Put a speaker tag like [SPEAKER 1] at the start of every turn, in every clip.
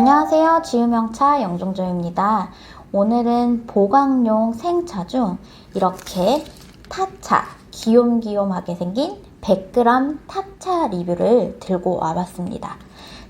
[SPEAKER 1] 안녕하세요. 지유명차 영종조입니다. 오늘은 보강용 생차 중 이렇게 타차, 귀염귀염하게 생긴 100g 타차 리뷰를 들고 와봤습니다.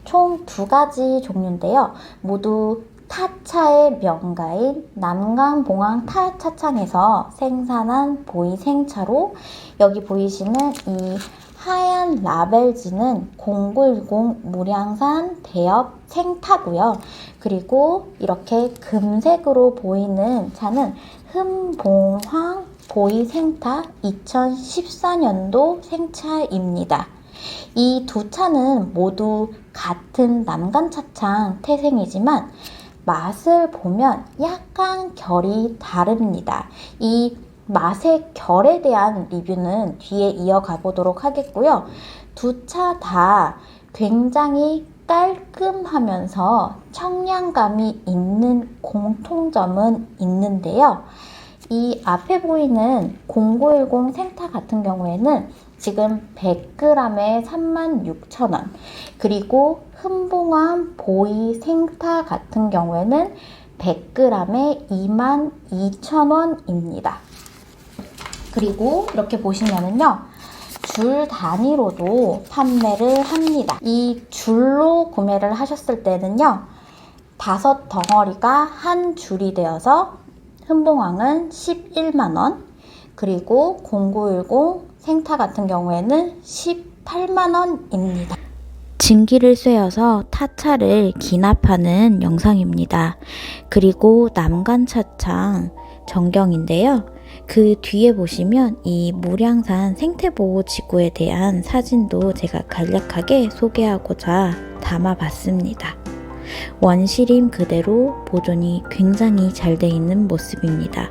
[SPEAKER 1] 총 2가지 종류인데요. 모두 타차의 명가인 남강봉황 타차창에서 생산한 보이 생차로, 여기 보이시는 이 하얀 라벨지는 0910 무량산 대엽 생타고요. 그리고 이렇게 금색으로 보이는 차는 흠봉황 보이 생타 2014년도 생차입니다. 이 두 차는 모두 같은 남간차창 태생이지만 맛을 보면 약간 결이 다릅니다. 이 맛의 결에 대한 리뷰는 뒤에 이어가 보도록 하겠고요. 두 차 다 굉장히 깔끔하면서 청량감이 있는 공통점은 있는데요. 이 앞에 보이는 0910 생타 같은 경우에는 지금 100g에 36,000원, 그리고 흠봉황 보이 생타 같은 경우에는 100g에 22,000원입니다. 그리고 이렇게 보시면은요, 줄 단위로도 판매를 합니다. 이 줄로 구매를 하셨을 때는요, 5덩어리가 한 줄이 되어서 흠봉황은 11만원, 그리고 0910 생타 같은 경우에는 18만원입니다. 증기를 쐬어서 타차를 기납하는 영상입니다. 그리고 남간차창 전경인데요. 그 뒤에 보시면 이 무량산 생태보호지구에 대한 사진도 제가 간략하게 소개하고자 담아봤습니다. 원시림 그대로 보존이 굉장히 잘 돼 있는 모습입니다.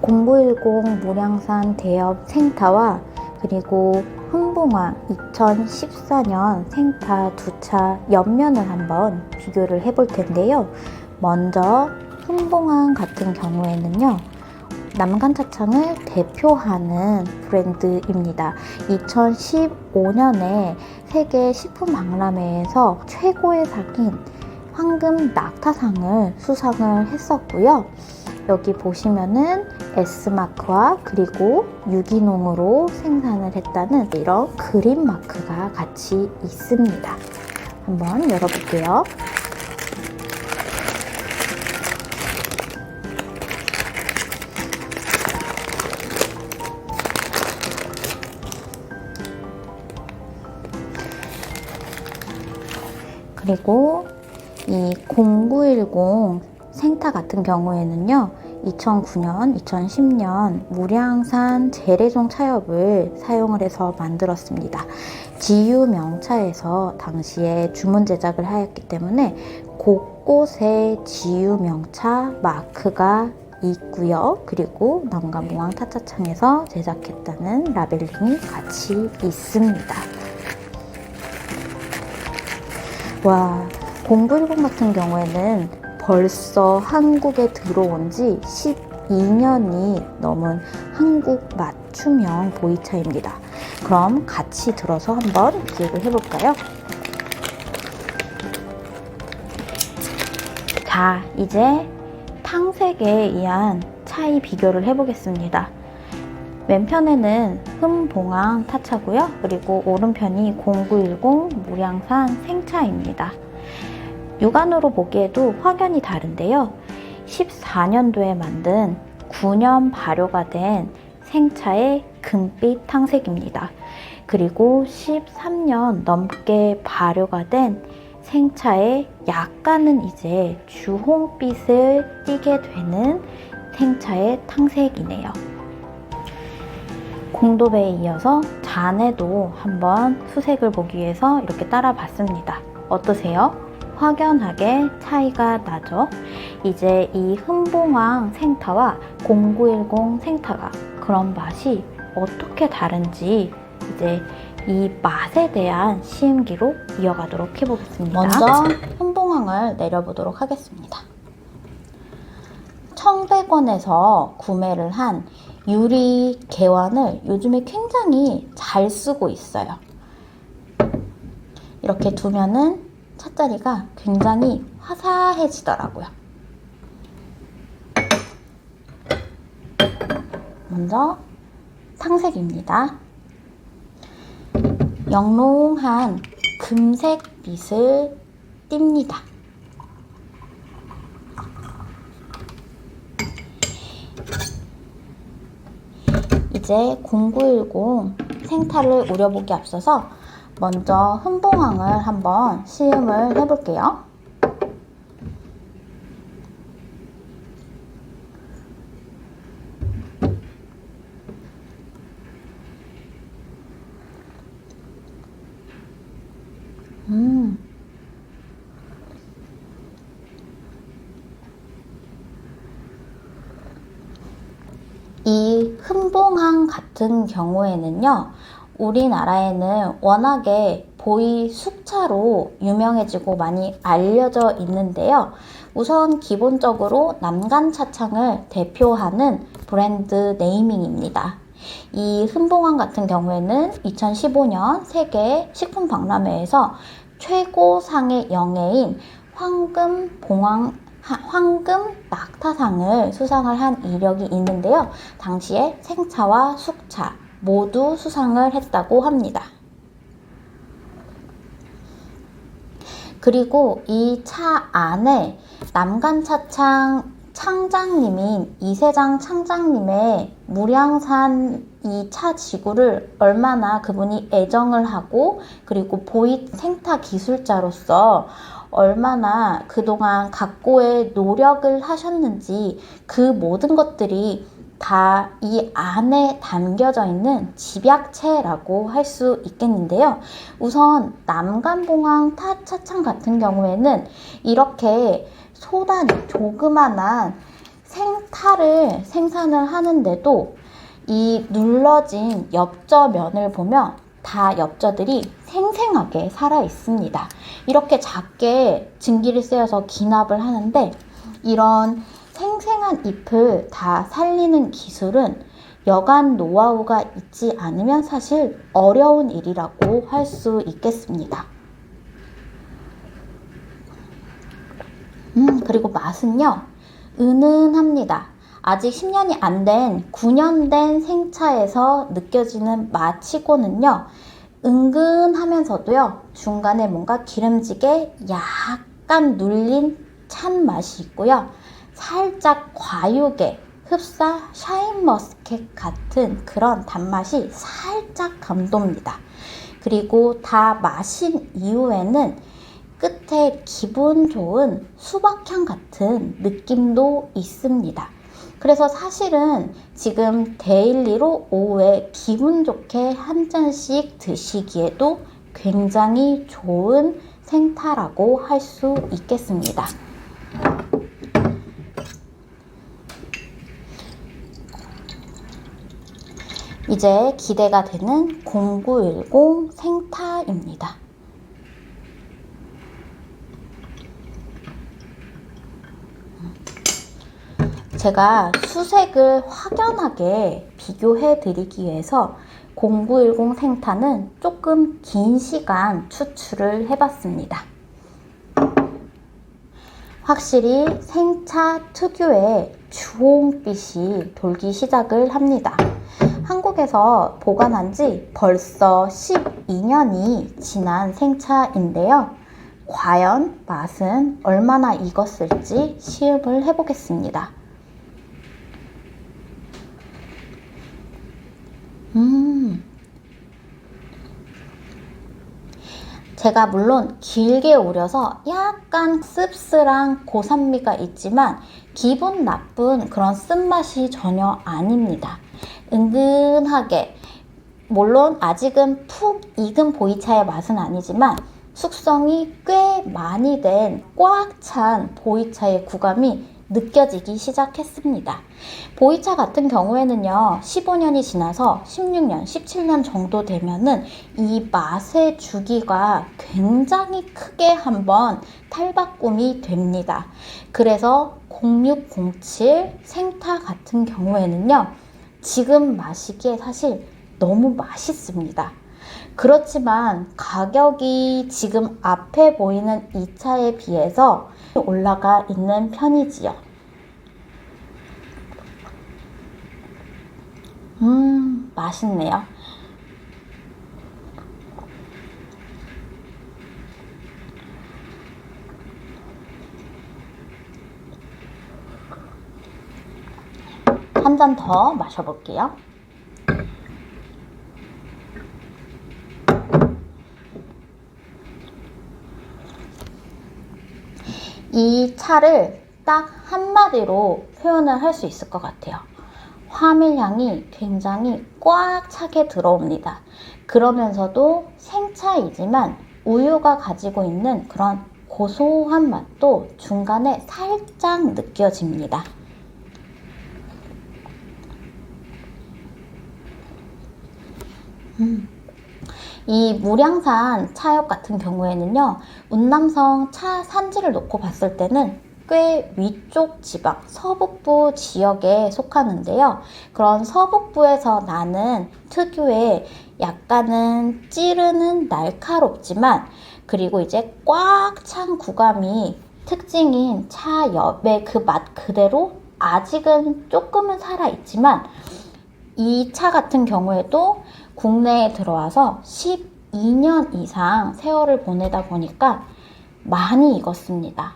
[SPEAKER 1] 0910 무량산 대엽 생타와 그리고 흠봉황 2014년 생타 두 차 옆면을 한번 비교를 해볼 텐데요. 먼저 흠봉황 같은 경우에는요, 남간차창을 대표하는 브랜드입니다. 2015년에 세계 식품박람회에서 최고의 상인 황금 낙타상을 수상을 했었고요. 여기 보시면은 S마크와 그리고 유기농으로 생산을 했다는 이런 그린 마크가 같이 있습니다. 한번 열어볼게요. 그리고 이 0910 생타 같은 경우에는요, 2009년, 2010년 무량산 재래종 차엽을 사용을 해서 만들었습니다. 지유명차에서 당시에 주문 제작을 하였기 때문에 곳곳에 지유명차 마크가 있고요. 그리고 남강봉황 타차창에서 제작했다는 라벨링이 같이 있습니다. 와, 0910 같은 경우에는 벌써 한국에 들어온 지 12년이 넘은 한국 맞춤형 보이차입니다. 그럼 같이 들어서 한번 비교를 해볼까요? 자, 이제 탕색에 의한 차이 비교를 해보겠습니다. 왼편에는 흠봉황 타차고요. 그리고 오른편이 0910 무량산 생차입니다. 육안으로 보기에도 확연히 다른데요. 14년도에 만든 9년 발효가 된 생차의 금빛 탕색입니다. 그리고 13년 넘게 발효가 된 생차의 약간은 이제 주홍빛을 띠게 되는 생차의 탕색이네요. 공도배에 이어서 잔에도 한번 수색을 보기 위해서 이렇게 따라 봤습니다. 어떠세요? 확연하게 차이가 나죠. 이제 이 흠봉황 생타와 0910 생타가 그런 맛이 어떻게 다른지 이제 이 맛에 대한 시음기로 이어가도록 해보겠습니다. 먼저 흠봉황을 내려보도록 하겠습니다. 1,100원에서 구매를 한 유리 개환을 요즘에 굉장히 잘 쓰고 있어요. 이렇게 두면은 찻자리가 굉장히 화사해지더라고요. 먼저 상색입니다. 영롱한 금색 빛을 띱니다. 이제 0910 생타를 우려보기 앞서서 먼저 흥봉황을 한번 시음을 해볼게요. 이 흥봉황 같은 경우에는요, 우리나라에는 워낙에 보이 숙차로 유명해지고 많이 알려져 있는데요. 우선 기본적으로 남간차창을 대표하는 브랜드 네이밍입니다. 이 흥봉황 같은 경우에는 2015년 세계 식품박람회에서 최고상의 영예인 황금 낙타상을 수상을 한 이력이 있는데요. 당시에 생차와 숙차 모두 수상을 했다고 합니다. 그리고 이 차 안에 남간차창 창장님인 이세장 창장님의 무량산 이 차 지구를 얼마나 그분이 애정을 하고, 그리고 보이 생타 기술자로서 얼마나 그동안 각고의 노력을 하셨는지, 그 모든 것들이 다 이 안에 담겨져 있는 집약체라고 할 수 있겠는데요. 우선 남간봉황 차창 같은 경우에는 이렇게 조그만한 생타를 생산을 하는데도 이 눌러진 엽저면을 보면 다 엽저들이 생생하게 살아 있습니다. 이렇게 작게 증기를 쐬어서 기납을 하는데, 이런 생생한 잎을 다 살리는 기술은 여간 노하우가 있지 않으면 사실 어려운 일이라고 할 수 있겠습니다. 그리고 맛은요, 은은합니다. 아직 10년이 안 된 9년 된 생차에서 느껴지는 맛치고는요, 은근하면서도요, 중간에 뭔가 기름지게 약간 눌린 찬 맛이 있고요, 살짝 과육의 흡사 샤인머스켓 같은 그런 단맛이 살짝 감돕니다. 그리고 다 마신 이후에는 끝에 기분 좋은 수박향 같은 느낌도 있습니다. 그래서 사실은 지금 데일리로 오후에 기분 좋게 한 잔씩 드시기에도 굉장히 좋은 생타라고 할 수 있겠습니다. 이제 기대가 되는 0910 생타입니다. 제가 수색을 확연하게 비교해 드리기 위해서 0910 생타는 조금 긴 시간 추출을 해봤습니다. 확실히 생차 특유의 주홍빛이 돌기 시작을 합니다. 한국에서 보관한 지 벌써 12년이 지난 생차인데요. 과연 맛은 얼마나 익었을지 시음을 해보겠습니다. 제가 물론 길게 우려서 약간 씁쓸한 고산미가 있지만 기분 나쁜 그런 쓴맛이 전혀 아닙니다. 은근하게, 물론 아직은 푹 익은 보이차의 맛은 아니지만 숙성이 꽤 많이 된 꽉 찬 보이차의 구감이 느껴지기 시작했습니다. 보이차 같은 경우에는요, 15년이 지나서 16년, 17년 정도 되면은 이 맛의 주기가 굉장히 크게 한번 탈바꿈이 됩니다. 그래서 0607 생타 같은 경우에는요, 지금 마시기에 사실 너무 맛있습니다. 그렇지만 가격이 지금 앞에 보이는 이 차에 비해서 올라가 있는 편이지요. 맛있네요. 한 잔 더 마셔볼게요. 이 차를 딱 한마디로 표현을 할 수 있을 것 같아요. 화밀향이 굉장히 꽉 차게 들어옵니다. 그러면서도 생차이지만 우유가 가지고 있는 그런 고소한 맛도 중간에 살짝 느껴집니다. 이 무량산 차엽 같은 경우에는요, 운남성 차 산지를 놓고 봤을 때는 꽤 위쪽 지방, 서북부 지역에 속하는데요. 그런 서북부에서 나는 특유의 약간은 찌르는 날카롭지만, 그리고 이제 꽉 찬 구감이 특징인 차엽의 그 맛 그대로 아직은 조금은 살아있지만, 이 차 같은 경우에도 국내에 들어와서 12년 이상 세월을 보내다 보니까 많이 익었습니다.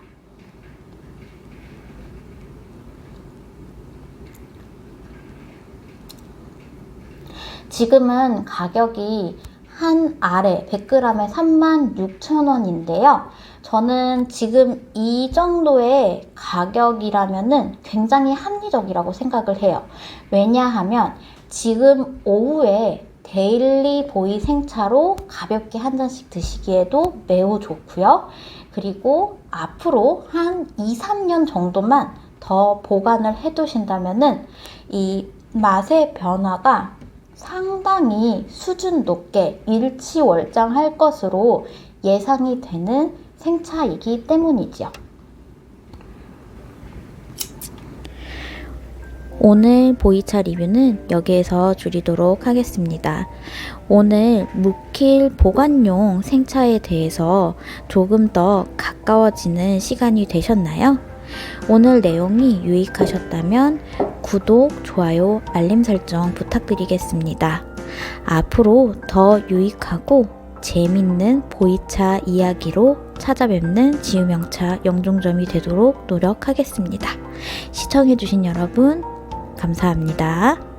[SPEAKER 1] 지금은 가격이 한 알에 100g에 36,000원인데요. 저는 지금 이 정도의 가격이라면은 굉장히 합리적이라고 생각을 해요. 왜냐하면 지금 오후에 데일리 보이 생차로 가볍게 한 잔씩 드시기에도 매우 좋고요. 그리고 앞으로 한 2, 3년 정도만 더 보관을 해 두신다면은 이 맛의 변화가 상당히 수준 높게 일치월장할 것으로 예상이 되는 생차이기 때문이죠. 오늘 보이차 리뷰는 여기에서 줄이도록 하겠습니다. 오늘 무킬 보관용 생차에 대해서 조금 더 가까워지는 시간이 되셨나요? 오늘 내용이 유익하셨다면 구독, 좋아요, 알림 설정 부탁드리겠습니다. 앞으로 더 유익하고 재밌는 보이차 이야기로 찾아뵙는 지우명차 영종점이 되도록 노력하겠습니다. 시청해주신 여러분 감사합니다.